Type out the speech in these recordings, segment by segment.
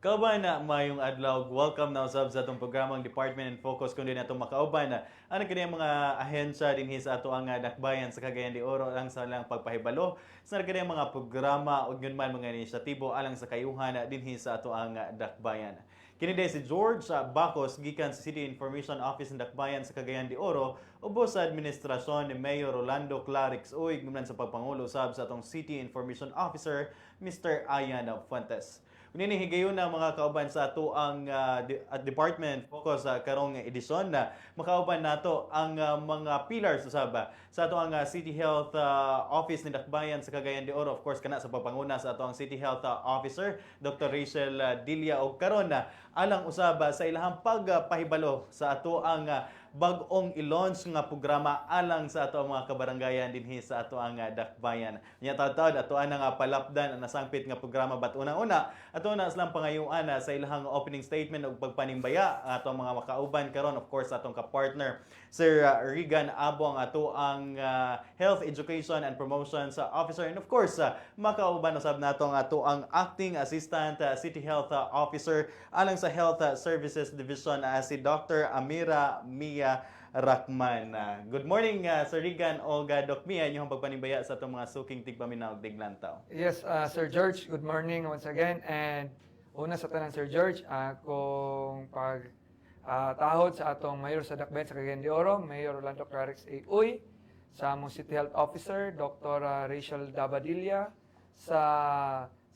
Kauban na mayong adlaw, welcome na usab sa atong programang Department and Focus kundi na itong makauban na ano kini mga ahensya dinhi sa ato ang dakbayan sa Cagayan de Oro lang sa lang pagpahibalo sa kini mga programa ug yun man mga inisyatibo alang sa kayuhan dinhi sa ato ang dakbayan. Kini day si George Bacos gikan sa City Information Office ng Dakbayan sa Cagayan de Oro ubos sa administrasyon ni Mayor Rolando Clarix uy gumnan sa pagpangulo usab sa atong City Information Officer Mr. Ayan Fuentes. Nini higayon na mga kauban sa ato ang department focus sa karong edisyon na makauban nato ang mga pillars usab sa ato ang City Health Office ni Dakbayan sa Cagayan de Oro, of course kana sa pagpanguna sa ato ang City Health Officer Dr. Rachel Dilia og karon na alang usab sa ilahang pagpahibalo sa ato ang bag-ong i-launch nga programa alang sa ato ang mga kabarangayan dinhi sa ato ang dakbayan. Nya taud-taud ato ang palapdan ang nasangpit nga programa bat unang-una ato na silang pangayuan sa ilahang opening statement ug pagpanimbaya ato ang mga makauban karon, of course atong ka-partner Sir Regan Abo ang ato ang Health Education and Promotions Officer, and of course makauban usab nato ang ato ang Acting Assistant City Health Officer alang sa Health Services Division si Dr. Amira Mia Rakman. Good morning, Sir Regan o Doc Mia, inyong pagpanibaya sa itong mga suking tigpaminaw og Diglantaw. Yes, Sir George, good morning once again. And una sa tanan, Sir George, kung tahod sa atong Mayor sa Dakbayan sa Cagayan de Oro, Mayor Rolando Clarix A. Uy, sa among City Health Officer, Dr. Rachel Dabadilla, sa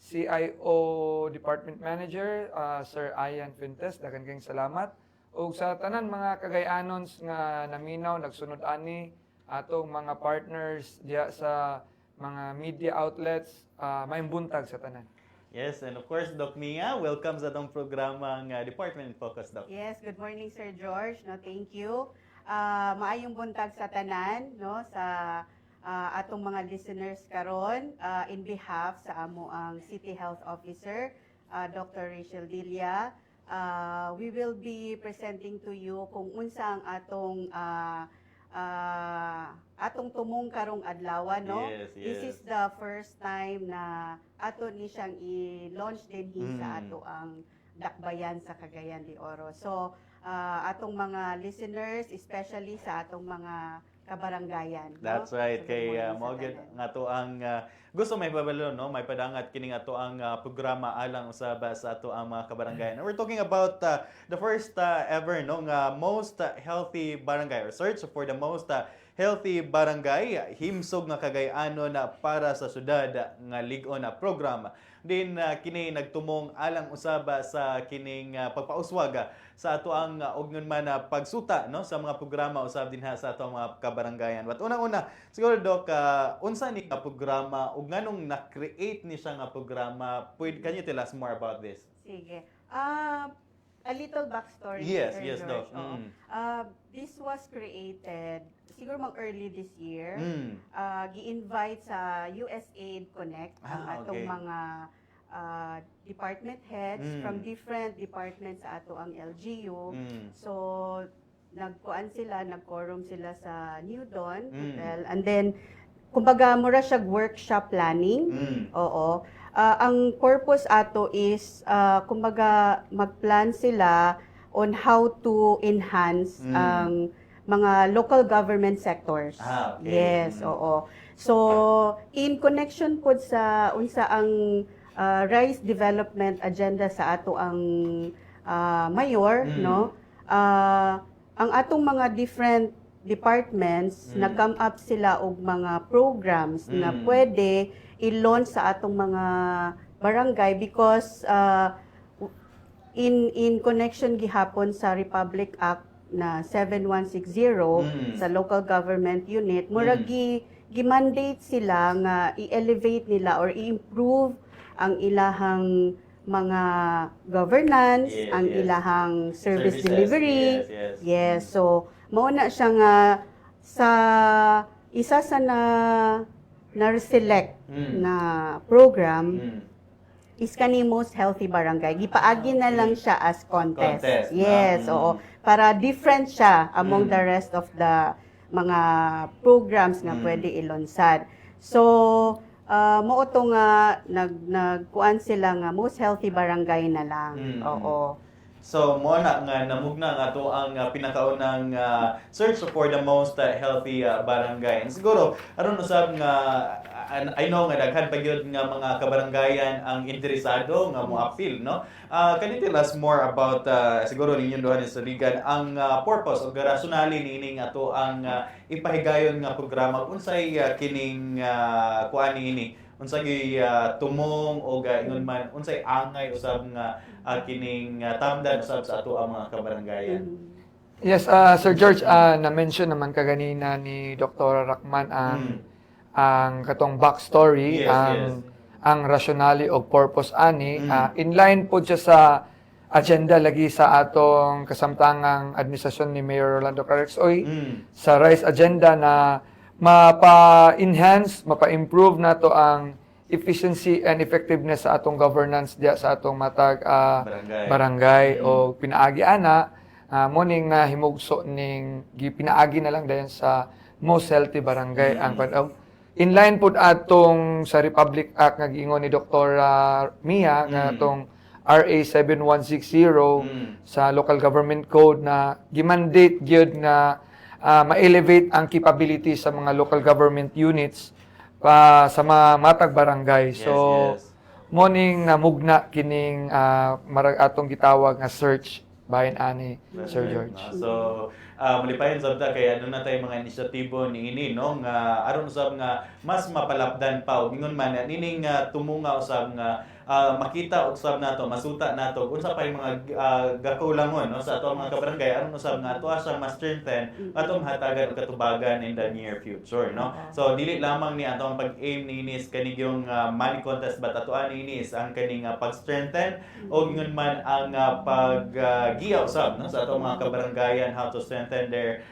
CIO Department Manager, Sir Ayan Fuentes, daghang kayong salamat. O sa tanan mga Cagayanons nga naminaw, nagsunod ani, atong mga partners diya sa mga media outlets, may buntag sa tanan. Yes, and of course, Doc Mia, welcome sa itong programang Department in Focus, Doc. Yes, good morning Sir George. No, thank you. Maayong buntag sa tanan, no, sa atong mga listeners karon, in behalf sa amo ang City Health Officer, Dr. Rachel Dilia. We will be presenting to you kung unsa ang atong tumong karong adlaw, no? Yes, yes. This is the first time na ato ni siyang i-launch din sa ato ang dakbayan sa Cagayan de Oro. So, atong mga listeners, especially sa atong mga kabarangayan. That's no? right. So, Kay good morning sa mo tanan. nga to ang gusto may babalo, no? May padangat kini nga to ang programa alang usab sa ato ang mga kabarangayan. And we're talking about the first ever no nga most healthy barangay, or search for the most healthy barangay, himsog nga Cagayano na para sa syudad nga lig-on na programa. Din kini nagtumong alang usab sa kining pagpauswag sa ato ang ugnon man pagsuta no sa mga programa usab dinha sa ato mga kabarangayan. But unang-una siguro Doc, unsa ni ka programa ug nganong na-create ni siya nga programa? Can you tell us more about this? Sige. A little backstory. Yes, Sir yes, George. Doc. Oo. This was created siguro early this year. Gi-invite sa USAID Connect ang atong okay. mga department heads from different departments sa ato ang LGU. So nagkuan sila, nag-quorum sila sa New Dawn Hotel, and then kumbaga mura siya workshop planning. Oo. Ang purpose ato is kumbaga mag-plan sila on how to enhance ang mga local government sectors. Okay. Yes, oo. So in connection pod sa unsa ang rice development agenda sa ato ang mayor, no? Ang atong mga different departments nag-come up sila og mga programs na pwede i-launch sa atong mga barangay because in connection gihapon sa Republic Act na 7160 sa local government unit, murag gi-mandate sila nga i-elevate nila or i-improve ang ilahang mga governance, Yes, ang yes. ilahang service Services, delivery. yes, yes. Yes, so mao na siya nga sa isa sa na-select na program is kani most healthy barangay. Gipaagi na lang siya as contest. Contest, Yes, oo. Para different siya among the rest of the mga programs nga pwede ilonsad. So, mao to nga nagkuan sila nga most healthy barangay na lang. Oo. So mo na nga namugna nga to ang pinakaunang search for the most healthy barangay. And siguro aron usab nga I know nga daghan pa gyud nga mga kabarangayan ang interesado nga mo appeal, no? Can you tell us more about siguro ninyo duha ni Saligan ang purpose o rationale niini nga to ang ipahigayon nga programa unsay kining kuan niini? Unsay tumong o ingon man unsay angay usab nga kining tamdan usab sa ato ang mga kabarangayan. Yes, Sir George, na-mention naman kaganina ni Dr. Rachman ang katong backstory, Yes, ang rationale o purpose ani. Inline po siya sa agenda lagi sa atong kasamtangang administrasyon ni Mayor Rolando Carrexoy sa RISE agenda na mapa-enhance, mapa-improve nato ang efficiency and effectiveness sa atong governance diya sa atong matag barangay o pinaagi ana morning na himugso ning pinaagi na lang dayon sa most healthy barangay ang inline pud atong sa Republic Act nga giingon ni Dr. Mia nga atong RA 7160 sa Local Government Code na gimandate gyud na ma-elevate ang capability sa mga local government units sa mga matag barangay. So, morning na mugna kining marag atong gitawag nga search bahin ani Sir George. So, malipayon sabta kay ano na tayo mga inisyatibo niini no nga aron usab nga mas mapalapdan pa ug ingon man nining tumunga usab nga makita usab nato masuta nato unsa pa yung mga gakulangon no sa ato mga kabarangay aron usab nga ato sa ma-strengthen ato mahatagan og katubagan in the near future no. So dili lamang ni atong pag-aim niinis kaning yung money contest but ato niinis ang kaning pag-strengthen og ingon man ang pag-giya usab no sa ato mga kabarangayan how to strengthen their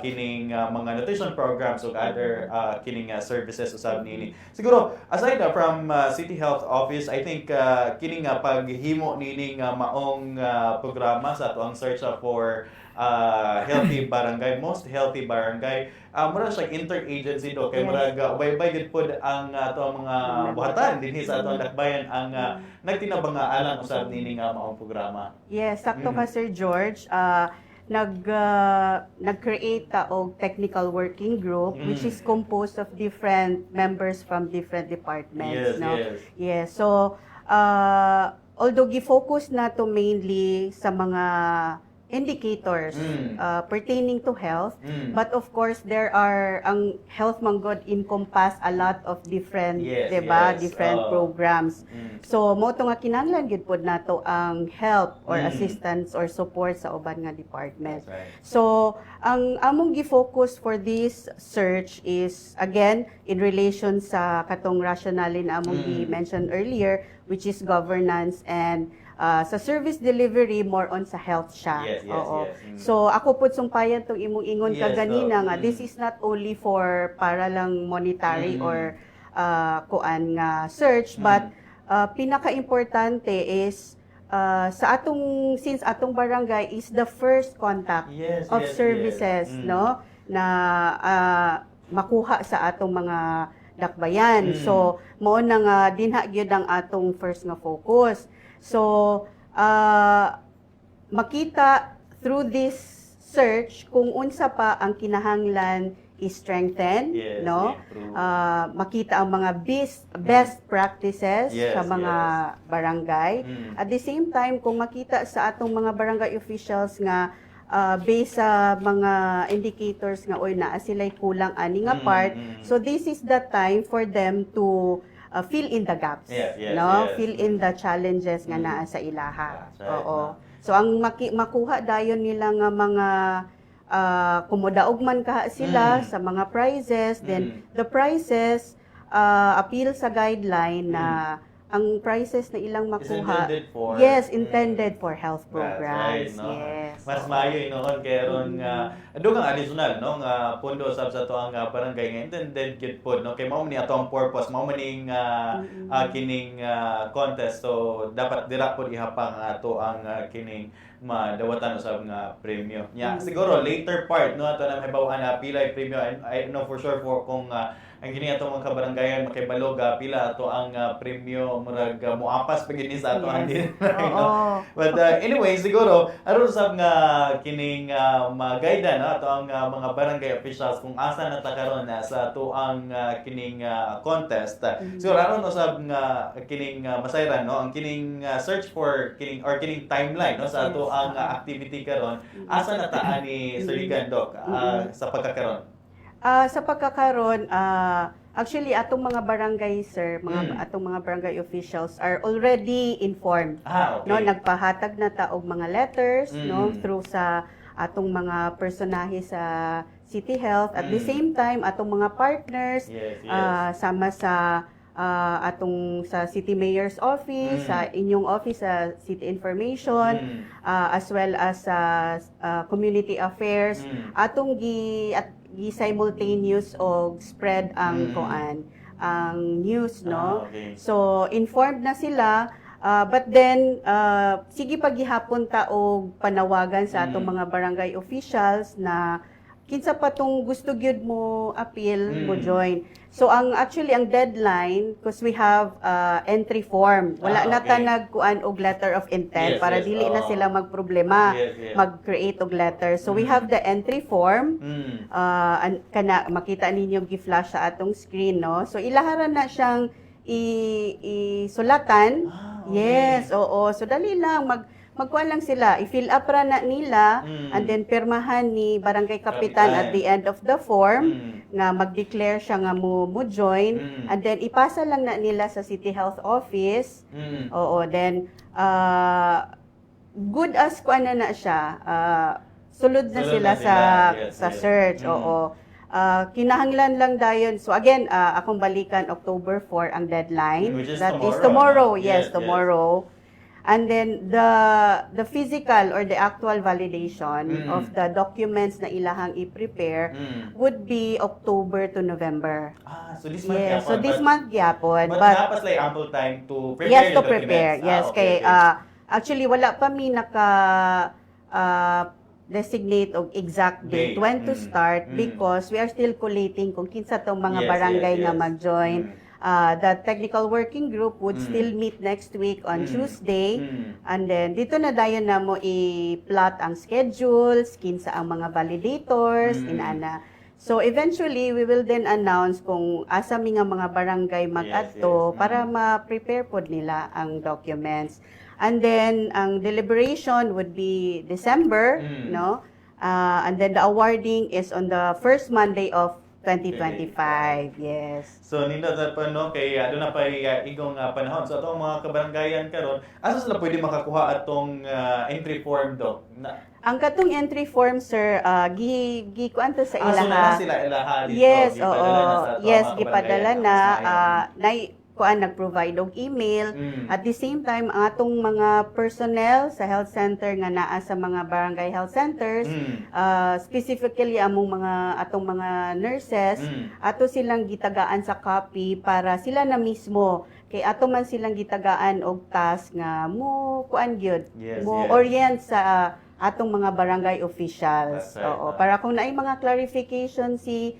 kining mga nutrition programs ug other kining services usab niini. Siguro aside from City Health Office, I think kining paghimo nining maong programa sa ato ang search for healthy barangay, most healthy barangay. Mura siya interagency do kay mura ubay-ubay gid pod ang ato ang mga buhatan dinhi sa ato ang dakbayan ang nagtinabangaalan usab nining maong programa. Yes, sakto ka Sir George. Nag-create og technical working group which is composed of different members from different departments. Yes. So, although gi-focus na to mainly sa mga indicators pertaining to health, but of course there are ang health manggod encompass a lot of different different programs. So mo to nga kinahanglan gid pod nato ang help or assistance or support sa uban nga department. So ang among gi-focus for this search is again in relation sa katong rationale na among gi-mention earlier, which is governance and sa service delivery more on sa health siya. So ako pud sumpayan tong imong ingon kaganina nga this is not only for para lang monetary or kuan nga search but pinaka-importante is sa atong since atong barangay is the first contact of services no na makuha sa atong mga dakbayan. So mao na nga dinha gyud ang atong first nga focus. So, makita through this search kung unsa pa ang kinahanglan i-strengthen, no? Makita ang mga best practices sa mga barangay. At the same time, kung makita sa atong mga barangay officials nga based sa mga indicators nga oy naa sila'y kulang ani nga part, so this is the time for them to fill in the gaps, fill in the challenges nga naa sa ilaha. So ang makuha dayon nila nga mga kumudaog man kaha sila sa mga prizes, then the prizes appeal sa guideline na ang prizes na ilang makuha intended for health programs. Mas maayo inoon kay ron nga dugang additional no nga pondo sa to ang barangay nga intended gid pod no kay mao ni ato ang purpose mao maning kining contest, so dapat dira pod ihapang ato ang kining madawatan usab nga premyo. Siguro later part no ato na mahibaw-an na pila yung premyo. I know for sure for kung ang kini ato mga kabaranggayan makibalo pila ato ang premyo murag moapas pa gini sa ato ang din. Oo. But anyway, siguro aron sab nga kining ma-guide no ato ang mga barangay officials kung asa na ta karon sa ato ang kining contest. Siguro aron usab nga kining masayran no ang kining search for kining or kining timeline no sa ato ang activity karon asa na ta ani Sir Rigan Doc sa pagkakaron. Sa pagkakaroon, actually, atong mga barangay, sir, atong mga barangay officials are already informed. Okay. No, nagpahatag na ta og mga letters, no, through sa atong mga personahe sa City Health. At the same time, atong mga partners, sama sa atong sa City Mayor's Office, sa inyong office sa City Information, as well as sa Community Affairs, atong gi-simultaneous og spread ang ang news, no? Okay. So informed na sila, but then sige paghihapon ta og panawagan sa atong mga barangay officials na kinsa pa tong gusto gyud mo appeal mo join. So ang deadline, because we have entry form, wala na ta nagkuan og letter of intent para dili na sila magproblema mag-create og letter. So we have the entry form, kana makita ninyo gi-flash sa atong screen, no? So ilaharan na siyang isulatan. Yes, oo. So dali lang magkuan lang sila, i-fill up ra na nila and then pirmahan ni barangay kapitan at the end of the form nga mag-declare siya nga mo join and then ipasa lang na nila sa City Health Office. Oo, then good as kuan na siya. Sulod na sila sa search. Oo. Kinahanglan lang dayon. So again, akong balikan October 4 ang deadline. Which is That tomorrow, is tomorrow. no? Yes, tomorrow. And then the physical or the actual validation of the documents na ilahang i-prepare would be October to November. So this month Yes, gyapon, so this month gyapon. but napas like ample time to prepare Yes, yung to documents. prepare. Yes, Okay. actually wala pa mi naka designate og exact date Date. when to start because we are still collating kung kinsa tong mga Yes, barangay yes, nga yes. mag-join. The technical working group would still meet next week on Tuesday. And then, dito na dayon na mo i-plot ang schedules, kinsa ang mga validators, inana. So, eventually, we will then announce kung asa mi nga mga barangay mag-adto para ma-prepare pod nila ang documents. And then, ang deliberation would be December, no? And then, the awarding is on the first Monday of 2025, yes. So nindot na pa no kay doon na pa igong panahon. So atong mga kabaranggayan karon, asa sila pwede makakuha atong entry form do? Ang katong entry form, sir, kuan to sa So na ilaha. sila ilaha dito. Yes, gipadala oo. na sa atong Yes, mga gipadala kabaranggayan. na. Kuan nag-provide og email. At the same time, ang atong mga personnel sa health center nga naa sa mga barangay health centers, specifically among atong mga nurses, ato silang gitagaan sa copy para sila na mismo kay ato man silang gitagaan og task nga mo kuan gyud, mo orient sa atong mga barangay officials. That's right. Oo, para kung naay mga clarification si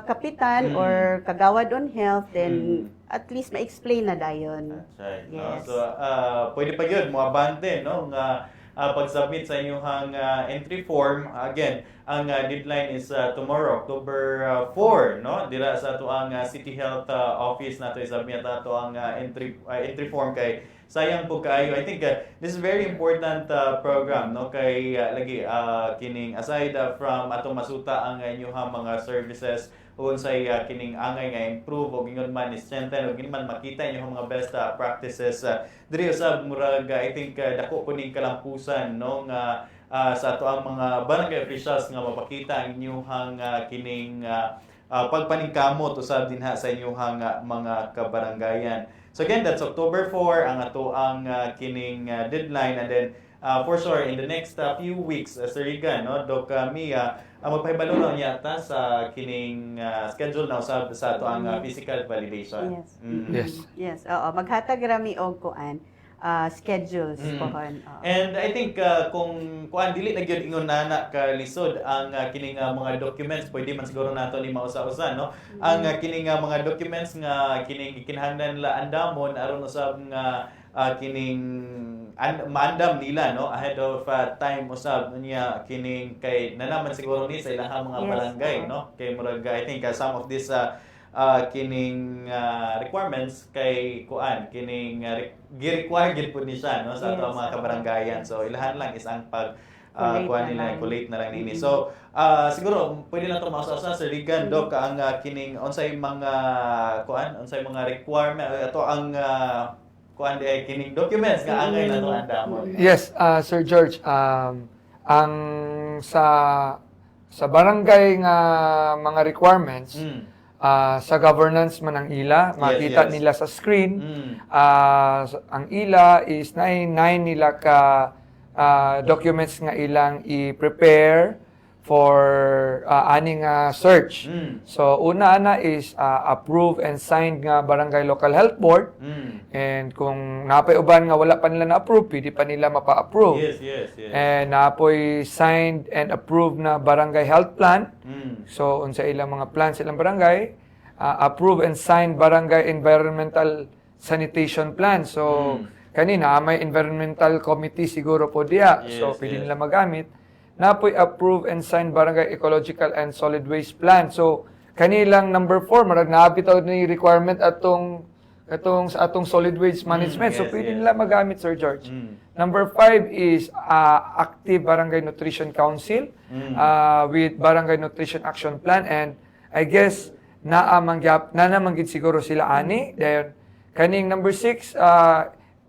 kapitan or kagawad on health, then at least ma-explain na dayon. That's right. Yes. So pwede pa yun mo abante no nga pag-submit sa inyong entry form. Again, ang deadline is tomorrow, October 4, no? Dira sa ato ang City Health Office nato i-submit ato ang entry form kay sayang po kayo. I think this is very important program no kay lagi kining aside from atong masuta ang inyong mga services unsay kining angay nga improve og ingon man strengthen og man makita inyong mga best practices diri usab murag I think dako po ning kalampusan no nga sa ato ang mga barangay officials nga mapakita ang inyong kining pagpaningkamot usab dinha sa inyong mga kabaranggayan. So again, that's October 4 ang ato ang kining deadline, and then for sure in the next few weeks Sir Rigan no Doc Mia magpahibalo lang yata sa kining schedule na usab sa ato ang physical validation. Yes. Yes. Yes, oo. Maghatag rami og kuan schedules Mm. pohon. And I think kung kuan dili na gyud ingon nana ka lisod ang kining mga documents pwede man siguro nato ni mausa-usa no. Ang kining mga documents nga kining gikinahanglan nila andamon aron usab nga kining maandam nila no ahead of time usab niya kining kay nanaman siguro ni sa ilang mga Yes, barangay oo. no kay murag I think some of this kining requirements kay kuan kining gi-require gid pud ni siya no sa ato Yes, mga oo. kabarangayan. So ilahan lang is ang pag Collate kuan na nila lang. collate na lang nini. So siguro pwede na to mausa-usa Sir Rigan Doc ang kining unsay mga kuan unsay mga requirement ato ang kuan di kining documents nga angay na to andamon. Yes, Sir George, ang sa barangay nga mga requirements, Mm. sa governance man ang ila, makita yes. nila sa screen. Mm. Ang ila is nine nila ka documents nga ilang i-prepare for aning search. Mm. So una na is approved and signed nga barangay local health board. Mm. And kung napay uban nga wala pa nila na-approve, pwede pa nila mapa-approve. Yes. And napoy signed and approved na barangay health plan. Mm. So unsa ilang mga plans ilang barangay, approved and signed barangay environmental sanitation plan. So kanina may environmental committee siguro po diya. So pwede Yes. nila magamit. Napoy approved and signed barangay ecological and solid waste plan. So kanilang number 4 marag naabitaw ni requirement atong sa atong solid waste management. So yes, pwede yes. nila magamit, Sir George. Mm. Number 5 is active barangay nutrition council with barangay nutrition action plan, and I guess namanggid siguro sila ani. Then kaning number 6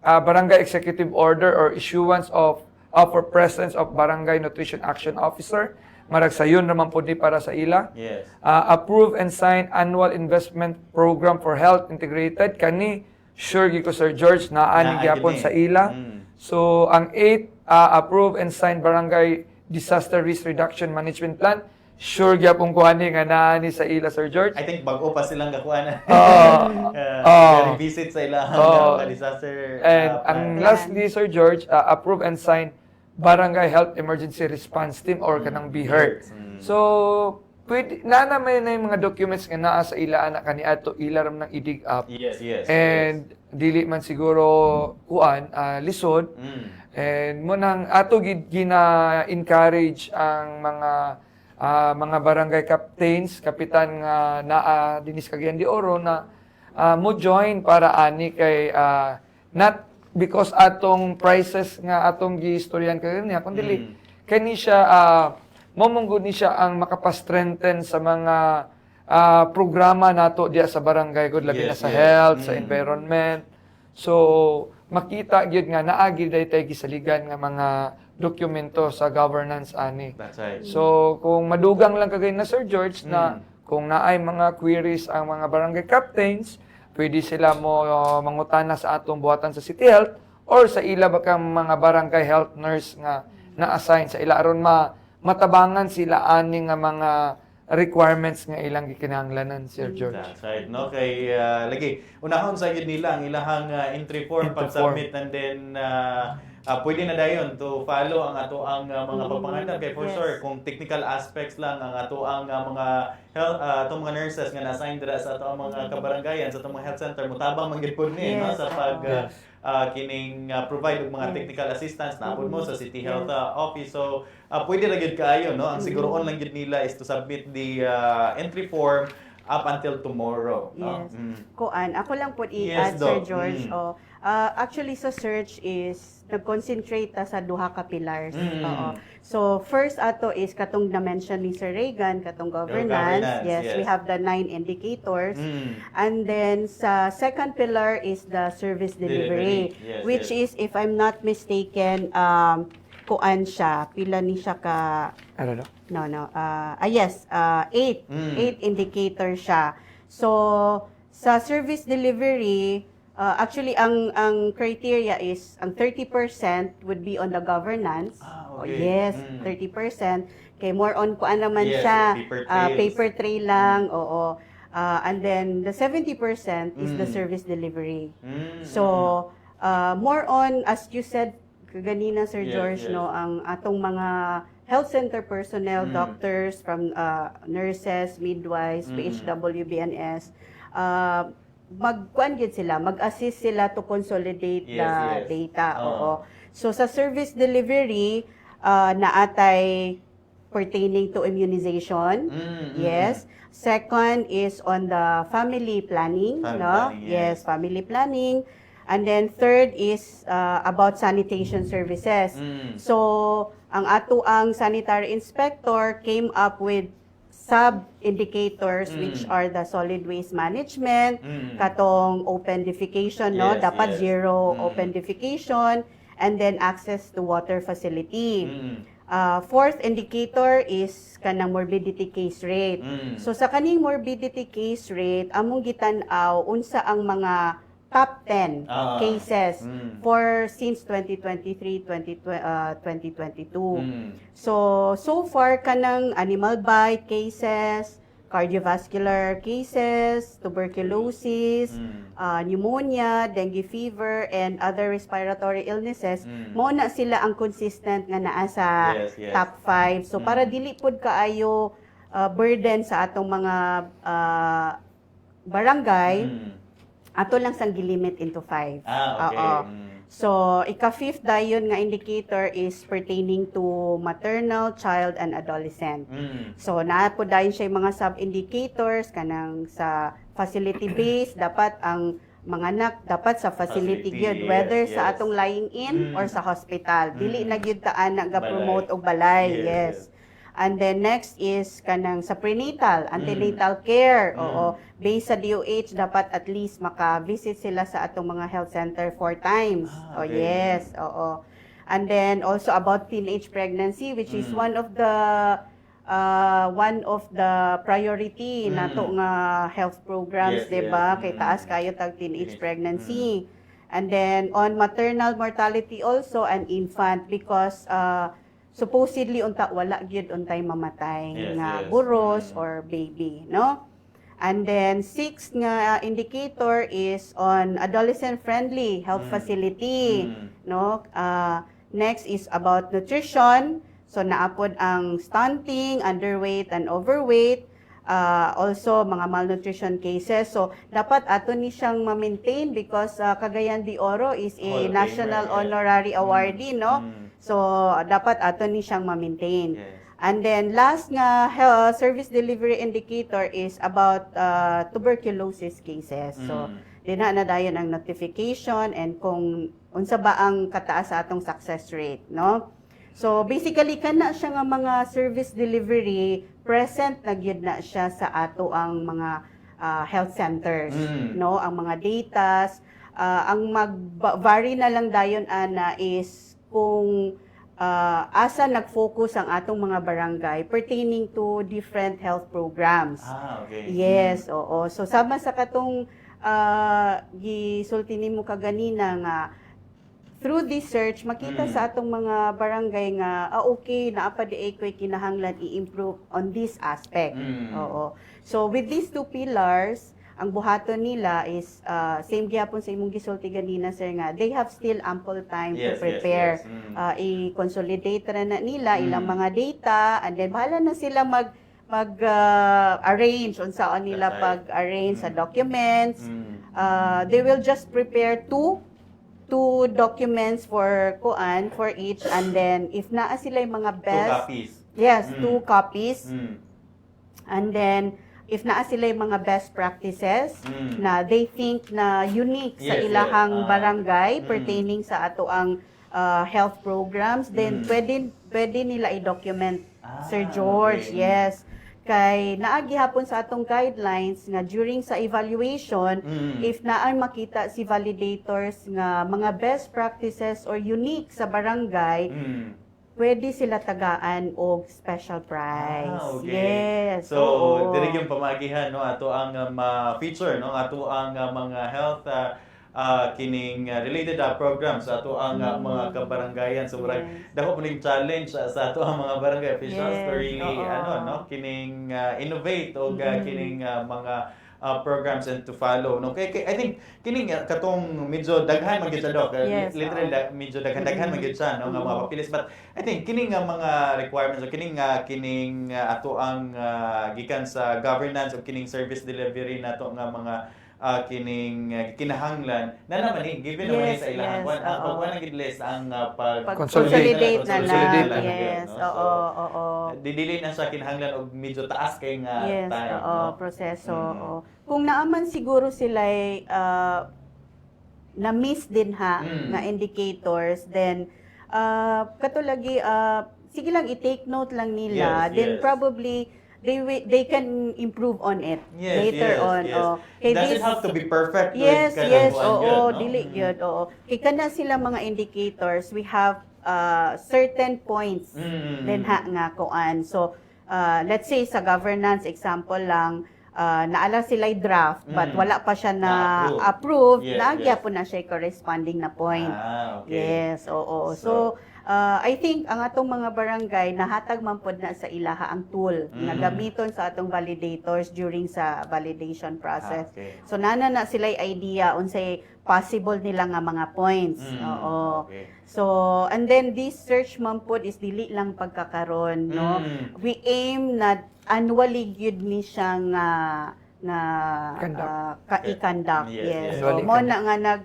barangay executive order or issuance of for presence of barangay nutrition action officer. Marag sayon naman po ni para sa ila. Yes. Approve and sign annual investment program for health integrated. Kani, sure giko Sir George, naani Naa gyapon gini. sa ila. So, ang 8, approve and sign barangay disaster risk reduction management plan. Sure gyapon ko ani nga naani sa ila, Sir George. I think bago pa silang gakuan. Visit sa ilang disaster. And plan. ang lastly, Sir George, approve and sign barangay health emergency response team or kanang BHERT. So, pwede na naman na yung mga documents nga naa sa ila anak kani ato ila ram nang i-dig up. Yes. And dili man siguro kuan lisod. And mo nang ato gina-encourage ang mga barangay captains, kapitan nga naa dinis Cagayan de Oro na mo join para ani kay not because atong prices nga atong giistoryan kaniya kundi kani siya momonggod ni siya ang makapastrengthen sa mga programa nato diya sa barangay gud labi na sa health, sa environment. So makita gyud nga naa gyud tay gisaligan nga mga dokumento sa governance ani. That's right. So kung madugang lang kagay na Sir George na kung naay mga queries ang mga barangay captains, pwede sila mo mangutana sa atong buhatan sa City Health or sa ila bakang mga barangay health nurse nga na-assign sa ila aron matabangan sila ani nga mga requirements nga ilang gikinahanglanan, Sir George. That's right. No? Kay, lagi, unahon sa yun nila ang ilahang entry form, pag-submit, and then pwede na dayon to follow ang ato ang mga papangalan. Kay for sure, kung technical aspects lang ang ato ang mga health, atong mga nurses nga na-assign dira sa ato ang mga kabarangayan, sa atong mga health center, mutabang manggipod ni no? Sa pag provide og mga technical assistance naapod mo sa City Health Office. So pwede ra gyud kaayo no. Ang siguro lang gyud nila is to submit the entry form up until tomorrow. No? Yes. Kuan, ako lang po Yes, i-add, Sir Doc. George. Actually, sa search is nag-concentrate ta sa duha ka pillars. Oo. So, first ato is katong na-mention ni Sir Reagan, katong governance. Yes, we have the 9 indicators. And then, sa second pillar is the service delivery. Yes, which is, if I'm not mistaken, kuan siya, pila ni siya ka... Ano no? No. Yes, 8 indicator siya. So, sa service delivery, actually, ang criteria is, ang 30% would be on the governance. Okay. Yes, 30%. Kay more on kuan naman Yes, siya, paper trails. paper trail lang, oo. And then, the 70% is the service delivery. So, more on, as you said kaganina, Sir Yes, George, yes. no, ang atong mga health center personnel, doctors, from nurses, midwives, PHW, BNS, magkuan gid sila, mag-assist sila to consolidate Yes, the yes. data. Oo. Oo. So sa service delivery, naatay pertaining to immunization. Yes. Second is on the family planning, Family no? planning, Yes, family planning. And then third is about sanitation services. So, ang ato ang sanitary inspector came up with sub-indicators which are the solid waste management, katong open defecation, no? Yes, Dapat yes. zero open defecation, and then access to water facility. Fourth indicator is kanang morbidity case rate. So sa kaning morbidity case rate, among gitan-aw unsa ang mga top 10 cases for since 2023, 2022. So far kanang animal bite cases, cardiovascular cases, tuberculosis, pneumonia, dengue fever, and other respiratory illnesses, mao na sila ang consistent nga naa sa Yes, yes. top 5. So para dili pud kaayo burden sa atong mga barangay, ato lang sang gilimit into 5. Okay. Oo. So, ika-fifth dayon nga indicator is pertaining to maternal, child, and adolescent. So, naa po dayon siya yung mga sub-indicators kanang sa facility base, dapat ang mga anak dapat sa facility Facility, gyud, whether yes, sa yes. atong lying in or sa hospital. Dili na gyud taan nga promote og balay. Yes. And then next is kanang sa prenatal, antenatal care. Oo, based sa DOH dapat at least maka-visit sila sa atong mga health center 4 times. Oh Okay. yes, oo. And then also about teenage pregnancy, which is one of the priority nato nga health programs, Yes, diba? yes. Kay taas kayo tag teenage pregnancy. And then on maternal mortality also and infant, because supposedly unta wala gyud untay mamatay Yes, nga yes. buros or baby, no? And then sixth nga indicator is on adolescent friendly health facility, no? Next is about nutrition. So naapod ang stunting, underweight and overweight. Also mga malnutrition cases. So dapat ato ni siyang ma-maintain because Cagayan de Oro is a Hall of national Famer, yes. honorary awardee, no? So dapat ato ni siyang ma-maintain. Yes. And then last nga service delivery indicator is about tuberculosis cases. So dinha na dayon ang notification and kung unsa ba ang kataas sa atong success rate, no? So basically kana siya nga mga service delivery present na gyud na siya sa ato ang mga health centers, no? Ang mga datas, ang mag-vary na lang dayon ana is kung asa nag-focus ang atong mga barangay pertaining to different health programs. Okay. Yes, oo. So sama sa katong gisulti nimo kaganina nga through this search makita sa atong mga barangay nga okay naapa di koy kinahanglan i-improve on this aspect. Oo. So with these two pillars, ang buhaton nila is same gyapon sa imong gisulti ganina sir nga they have still ample time to prepare. I-consolidate na nila ilang mga data and then bahala na sila arrange unsaon nila That's right. pag-arrange sa documents. They will just prepare two documents for each, and then if naa sila yung mga 2 best, copies. yes, 2 copies, and then if naa sila yung mga best practices na they think na unique sa Yes, ilahang yes. barangay pertaining sa ato ang health programs, then pwede nila i-document, Sir George. Okay. Yes. Kay naagi hapon sa atong guidelines nga during sa evaluation, if naay makita si validators nga mga best practices or unique sa barangay, pwede sila tagaan og special prize. Okay. Yes. So, oo. diri yung pamagihan no ato ang feature no ato ang mga health kining related programs sa ato ang mga kabarangayan. So murag dako po ning challenge sa ato ang mga barangay officials to really oo. kining innovate og kining mga programs and to follow. No, kay I think kining katong medyo daghan man gyud sa Doc. Yes, Literally medyo daghan man gyud siya no nga mga papilis, but I think kining nga mga requirements o kining ato ang gikan sa governance o kining service delivery nato nga mga kining kinahanglan na naman given naman Yes, sa ilang yes, buwan oo. pag wala gid list ang Consolidate na Consolidate lang. na lang. Yes, no? So, oo. didili na sa kinahanglan og medyo taas kay nga Yes, time. oo, no? proseso. Mm. Oo. Kung naaman siguro sila na-miss din nga indicators, then katulagi, sige lang, i-take note lang nila, Yes, then yes. probably they can improve on it Yes, later yes, on. yes. Oh. It doesn't have to be perfect. with Yes, kada yes, kuan oo, yun, no? dili gyud, oo. Kay kana sila mga indicators, we have certain points then nga kuan. So, let's say sa governance example lang, naala sila'y draft but wala pa siya na approve, Yes, nagya yes. po na siya corresponding na point. Okay. Yes, oo. So, I think ang atong mga barangay nahatag man pod na sa ilaha ang tool nga gamiton sa atong validators during sa validation process. Okay. So nana na sila'y idea unsay possible nila nga mga points. Oo. Okay. So and then this search man pod is dili lang pagkakaron, no. We aim na annually gyud ni siya nga i-conduct. Yes, Yes. yes. So Annually mo na nga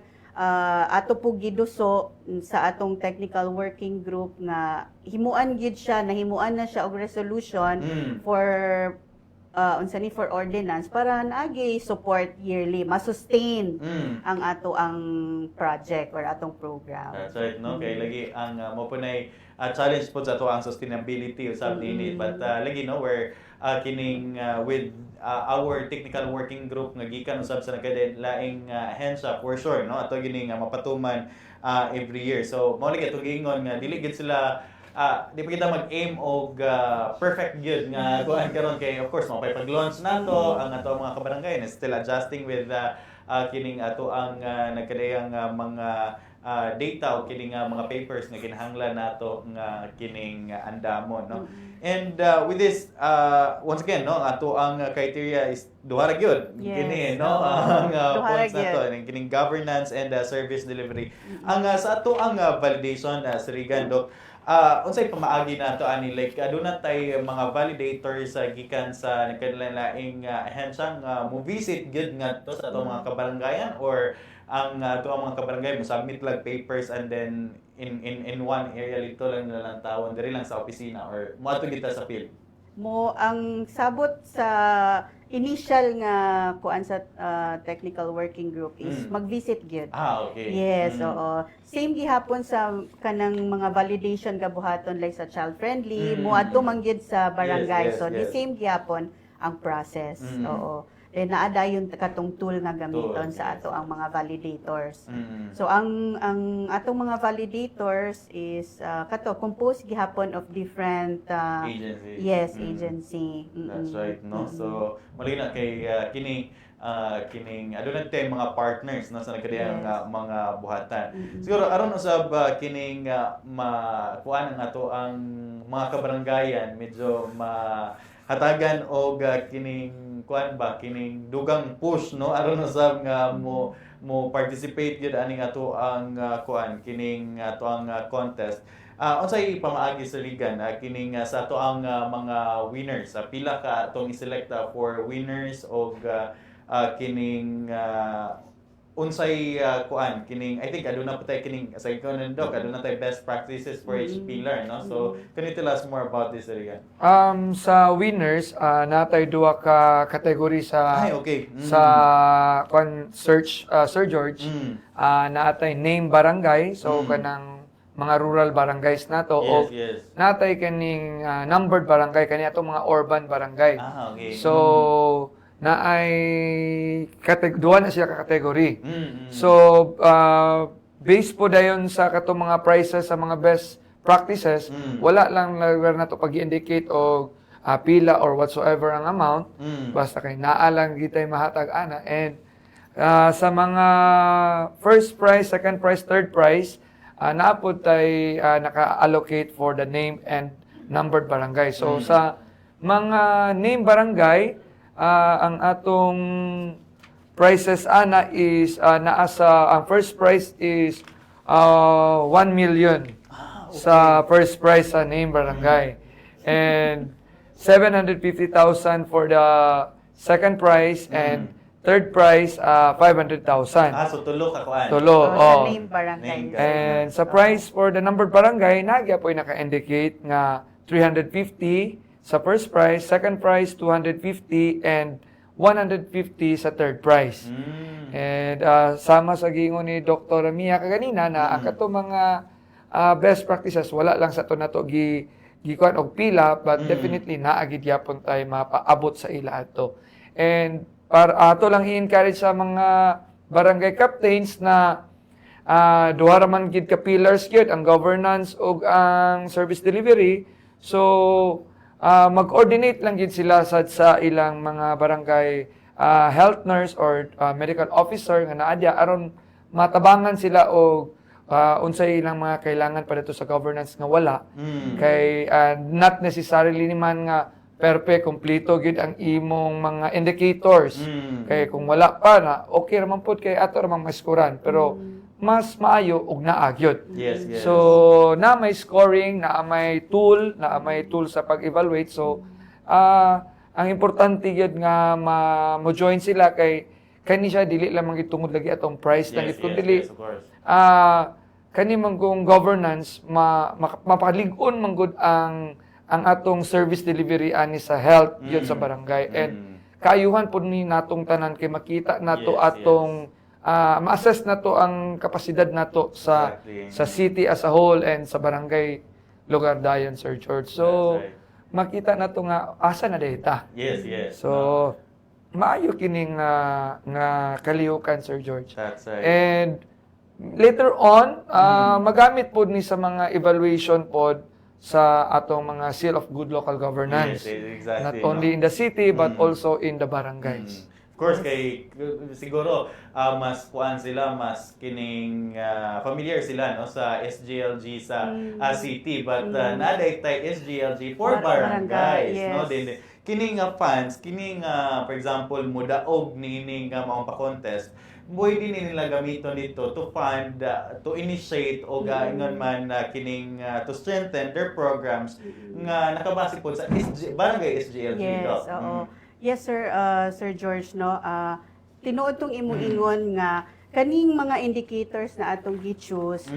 ato po giduso sa atong technical working group nga himuan gid siya, nahimuan na siya og resolution for unsa ni for ordinance para naagi support yearly, masustain ang ato ang project or atong program. That's right, no? Kay lagi ang mo po na challenge po sa to ang sustainability usab dinhi, but lagi no where kining with our technical working group nga gikan usab sa laing ahensya for sure, no? Ato gini nga mapatuman every year. So mao lagi atong giingon nga dili gid sila di pa kita mag-aim og perfect good nga kuan karon kay of course mapay pag-launch nato ang ato mga kabarangay na still adjusting with kining ato ang nagkadayang mga data o kining mga papers nga kinahanglan nato nga kining andamon, no. And with this once again, no, ato ang criteria is duha ra gyud kini, no, ang points nato kining governance and service delivery. Ang sa ato ang validation sa Rigan, Doc, unsay pamaagi nato ani like aduna tay mga validators gikan sa nagkalaing ahensya nga mo visit gyud ngadto sa ato mga kabarangayan, or ang ato ang mga kabarangay mo submit lang papers and then in one area dito lang nilang tawon diri lang sa opisina or mo ato kita sa field? Mo ang sabot sa initial nga kuan sa technical working group is mag-visit gyud. Okay. Yes, oo. Same gihapon sa kanang mga validation gabuhaton like sa child friendly, mo adto man gyud sa barangay. Yes, yes, So the yes. same gihapon ang process. Oo. Then naada yung katong tool nga gamiton Tool, sa yes. ato ang mga validators. So ang atong mga validators is composed gihapon of different Agencies. yes, agency. That's right, no. So mali na kay kining aduna tay mga partners no sa nagkadayang Yes. mga buhatan. Siguro aron usab kining kuan ang ato ang mga kabarangayan medyo hatagan og kining kuan ba kining dugang push, no, aron usab nga mo participate gyud aning ato ang kuan kining ato ang contest. Unsay pamaagi sa ligan kining sa ato ang mga winners, pila ka atong i-select for winners og kining unsay kuan kining I think aduna pa tay kining sa ikaw Doc, aduna tay best practices for each pillar, no. So can you tell us more about this area? Sa winners, natay duha ka category sa Okay. sa search Sir George. Naatay name barangay, so kanang mga rural barangays nato, o Yes. natay kaning numbered barangay kani atong mga urban barangay. Okay. So naay duha na siya ka category. So based po dayon sa katong mga prices sa mga best practices, wala lang na to pag-indicate og pila or whatsoever ang amount, basta kay naa lang gitay mahatag ana. And sa mga first prize, second prize, third prize, naapod tay naka-allocate for the name and numbered barangay. So sa mga name barangay, ang atong prices ana is naa sa ang first prize is 1 million sa first prize sa name barangay. And 750,000 for the second prize and third prize 500,000. So tulo ka kuan. Tulo. Sa Oh. name barangay. Name And sa price for the numbered barangay, nagya po naka-indicate nga 350 sa first prize, second prize 250, and 150 sa third prize. And sama sa gingon ni Dr. Mia kaganina na ang kato mga best practices wala lang sa to nato gikuan og pila, but definitely naagid yapon tay mapaabot sa ila ato. And para ato lang i-encourage sa mga barangay captains na duha ra man gid ka pillars gyud ang governance ug ang service delivery. So mag-coordinate lang gid sila sa ilang mga barangay health nurse or medical officer nga naadya aron matabangan sila og unsay ilang mga kailangan pa dito sa governance nga wala. Kay not necessarily naman nga perfect, kompleto gid ang imong mga indicators. Kay kung wala pa na okay ra man pud kay ato ra man maskuran, pero mas maayo og naa gyud. Yes. So na may scoring, na may tool sa pag-evaluate. So ang importante gyud nga mo-join sila kay kani siya dili lamang gitungod lagi atong price lang gid kun dili of course. kani man kung governance mapalig-on man gud ang atong service delivery ani sa health yun sa barangay. And kaayuhan pud ni natong tanan kay makita nato atong ma-assess nato ang kapasidad nato sa city as a whole and sa barangay lugar dayon, Sir George. So makita nato nga asa na data. Yes. So maayo kining nga kalihukan, Sir George. That's right. And later on, magamit pod ni sa mga evaluation pod sa atong mga seal of good local governance. Yes, exactly. Not only in the city but also in the barangays. Of course, kay siguro mas kuan sila, mas kining familiar sila no sa SGLG sa city, but naday tay SGLG for barangays, yes. no din kining funds, kining for example mudaog nining maong pa-contest, pwede nila gamiton dito to fund, to initiate o ingon man kining to strengthen their programs nga nakabase po sa barangay SGLG. Yes, oo. Yes, sir, Sir George, no. Tinuod tong imo-ingon nga kaning mga indicators na atong gi-choose,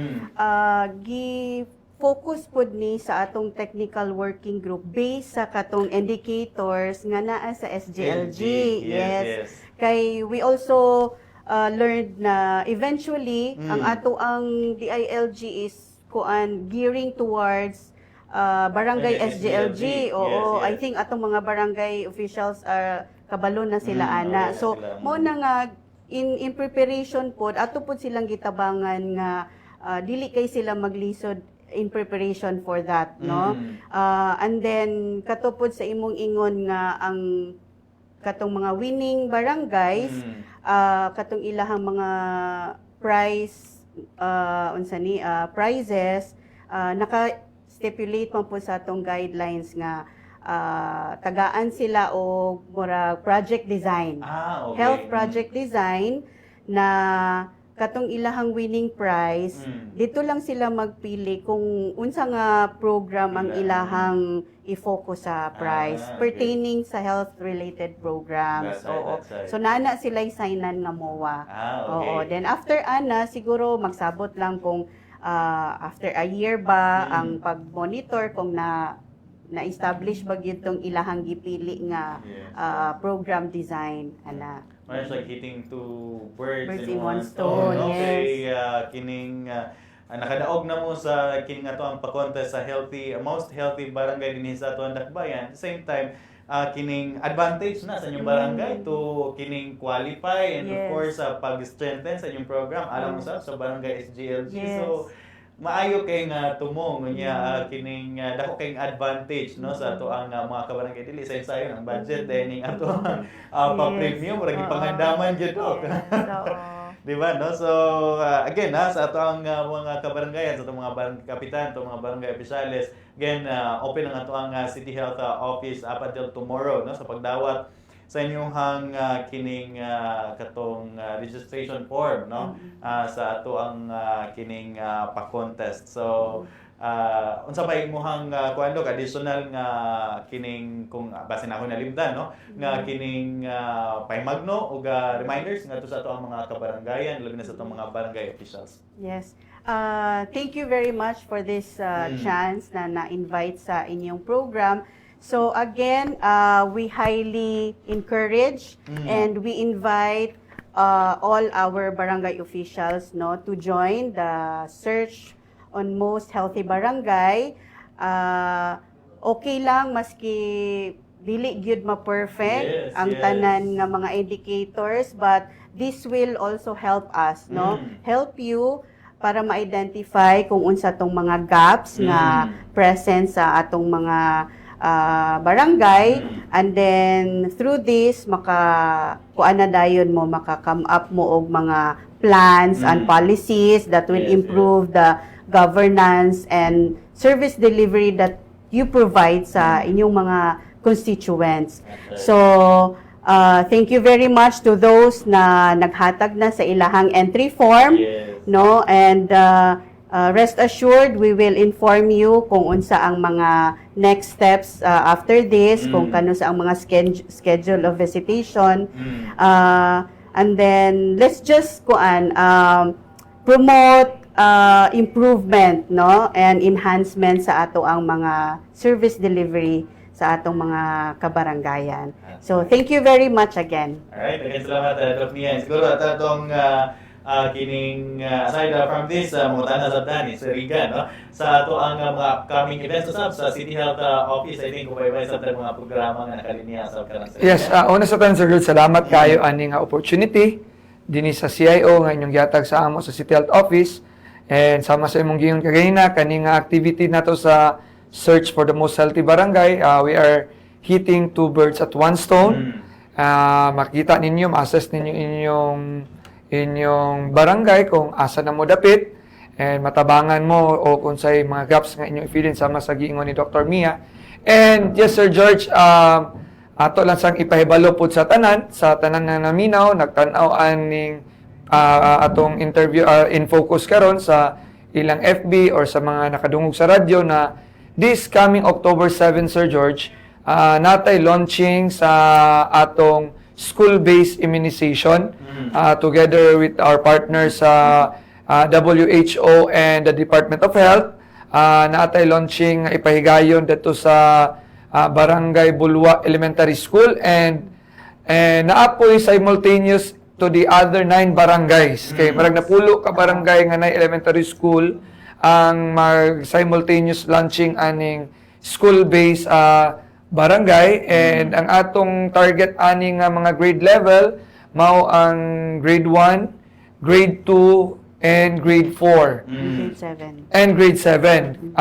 gi-focus pod ni sa atong technical working group based sa katong indicators nga naa sa SGLG. Yes. Kay we also learned na eventually ang ato ang DILG is gearing towards barangay SGLG. Oo, yes. I think atong mga barangay officials are kabalo na sila ana. yes, So sila. mo na nga in preparation pod ato pod silang gitabangan nga dili kay sila maglisod in preparation for that, no? And then katupod sa imong ingon nga ang katong mga winning barangays, katong ilahang mga prizes, naka-stipulate man po sa atong guidelines nga tagaan sila o mura project design. Okay. Health project design na katong ilahang winning prize, dito lang sila magpili kung unsa nga program ang ilahang i-focus sa prize okay. pertaining sa health-related programs. That's right, Oo. that's right. So nana sila signan nga MOA. Okay. Oo. Then after ana siguro magsabot lang kung after a year ba ang pag-monitor kung na-establish ba gyud tong ilahang gipili nga program design ana. It's like hitting two birds in one stone, stone. Okay, yes. kining nakadaog na mo sa kining ato ang pa-contest sa most healthy barangay dinhi sa ato ang Dakbayan. At the same time, kining advantage na sa inyong barangay to kining qualify and of Yes. course pag-strengthen sa inyong program alam mo sa barangay SGLG. Yes. So maayo kay nga tumong niya kining dako kay advantage no sa ato ang mga kabarangay dili sa ensayo ang budget ning ato ang pa-premium ora gipangandaman jud to. Di ba no? So again sa ato ang mga kabarangayan, sa ato mga barangay kapitan, sa mga barangay opisyales, again open ang ato ang City Health Office up until tomorrow no sa pagdawat sa inyong kining katong registration form, no? Sa ato ang kining pa-contest. So unsa pa imuhang kuan additional nga kining kung basin ako nalimdan, no? Nga kining pahimagno o reminders ngadto sa ato ang mga kabarangayan, labi na sa atong mga barangay officials. Yes. Thank you very much for this chance na na-invite sa inyong program. So again, we highly encourage and we invite all our barangay officials, no, to join the search on most healthy barangay. Okay lang maski dili gyud ma-perfect Yes, ang yes. tanan nga mga indicators, but this will also help us, no? Help you para ma-identify kung unsa tong mga gaps nga present sa atong mga barangay, and then through this kuan na dayon mo, maka-come up mo og mga plans and policies that will Yes, improve the governance and service delivery that you provide sa inyong mga constituents. So, thank you very much to those na naghatag na sa ilahang entry form, Yes. no? And rest assured, we will inform you kung unsa ang mga next steps after this, kung kano sa ang mga schedule of visitation. And then let's just promote improvement, no, and enhancement sa ato ang mga service delivery sa atong mga kabarangayan. So thank you very much again. Alright, again salamat Doc Mia. Siguro atong kining aside from this mutana sa Dani sa Rigan, no, sa ato ang mga upcoming events sa City Health Office. I think ubay-ubay sa mga programa nga nakalinya sa karon. Yes, una sa tanan, Sir Lord, salamat kayo ani nga opportunity dinhi sa CIO nga inyong gihatag sa amo sa City Health Office, and sama sa imong giingon kagayna kani nga activity nato sa search for the most healthy barangay. We are hitting two birds at one stone. Makita ninyo, ma-assess ninyo inyong barangay kung asa na mo dapit, and matabangan mo o kung say mga gaps nga inyong i-fill in sama sa giingon ni Dr. Mia. And yes, Sir George, ato lang sang ipahibalo pud sa tanan nga naminaw, nagtan-aw aning atong interview in focus karon sa ilang FB or sa mga nakadungog sa radyo na this coming October 7, Sir George, natay launching sa atong school-based immunization together with our partners sa WHO and the Department of Health. Natay launching ipahigayon dito sa Barangay Bulwa Elementary School, and naapoy simultaneous to the other 9 barangays. Kay marag napulo ka barangay nga na elementary school ang mag-simultaneous launching aning school-based barangay, and ang atong target aning mga grade level mao ang grade 1, grade 2, and grade 4. Grade 7. And grade 7.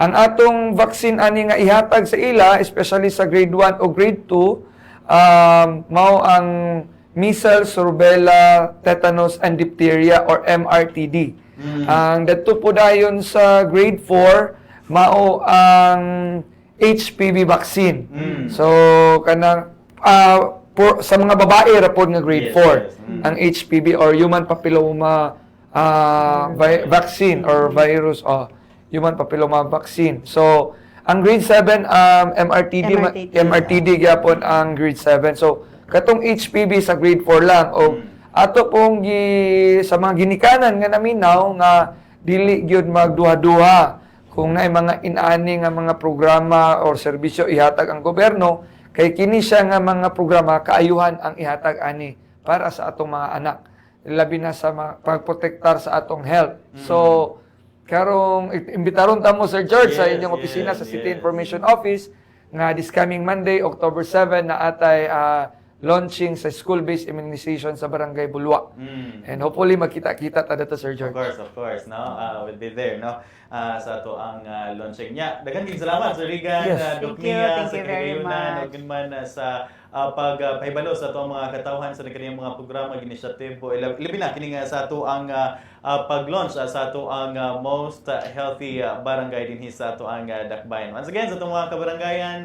Ang atong vaccine ani nga ihatag sa ila, especially sa grade 1 o grade 2, mao ang measles, rubella, tetanus, and diphtheria or MRTD. Ang dito po dayon sa grade 4, mao ang HPV vaccine. So, kanang sa mga babae rapod nga grade 4, ang HPV or human papilloma vaccine or virus, human papilloma vaccine. So, ang grade 7, MRTD gyapon ang grade 7. So, katong HPV sa grade 4 lang. O ato pong sa mga ginikanan nga naminaw nga dili gyud magduha-duha kung naay mga inani nga mga programa or serbisyo ihatag ang gobyerno, kay kini siya nga mga programa kaayuhan ang ihatag ani para sa atong mga anak, labi na sa pagprotektar sa atong health. So karong imbitaron ta mo, Sir George, sa inyong opisina sa City Information Office nga this coming Monday, October 7 na atay launching sa school-based immunization sa Barangay Bulwa. And hopefully magkita-kita ta dito, Sir George. Of course, no? We'll be there, no? Sa ato ang launching niya. Daghang salamat, Sir Rigan, Yes. Doc Thank you Mia, sa very kagayunan, much. o man sa pagpahibalo sa ato ang mga katawhan sa kaniyang mga programa inisyatibo ilabi na kini nga sa ato ang pag-launch sa ato ang most healthy barangay dinhi sa ato ang Dakbayan. Once again sa ato mga kabarangayan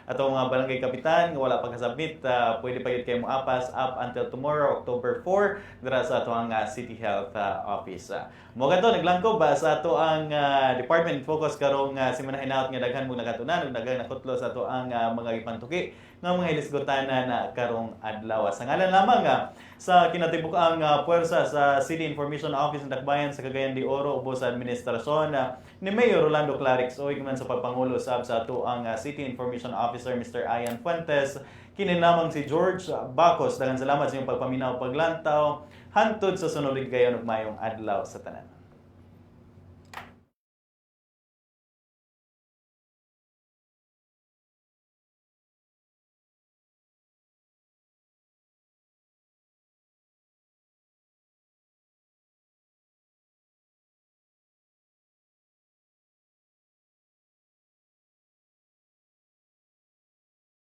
ato mga barangay kapitan nga wala pa kasabit pwede pa gyud kay mo apas up until tomorrow October 4 dira sa ato ang City Health Office. Mo kadto naglangkob ba sa ato ang department focus karong simana hinaut nga daghan mo nakatunan ug daghang nakutlo sa ato ang mga ipantuki nga mga ilisgotanan na karong adlaw. Sa ngalan lamang sa kinatibuk-ang puwersa sa City Information Office ng Dakbayan sa Cagayan de Oro ubos sa administrasyon ni Mayor Rolando Clarix o man sa pagpangulo sa ato ang City Information Officer Mr. Ian Fuentes, kini lamang si George Bacos. Daghang salamat sa inyong pagpaminaw paglantaw hantod sa sunod gayon ug mayong adlaw sa tanan.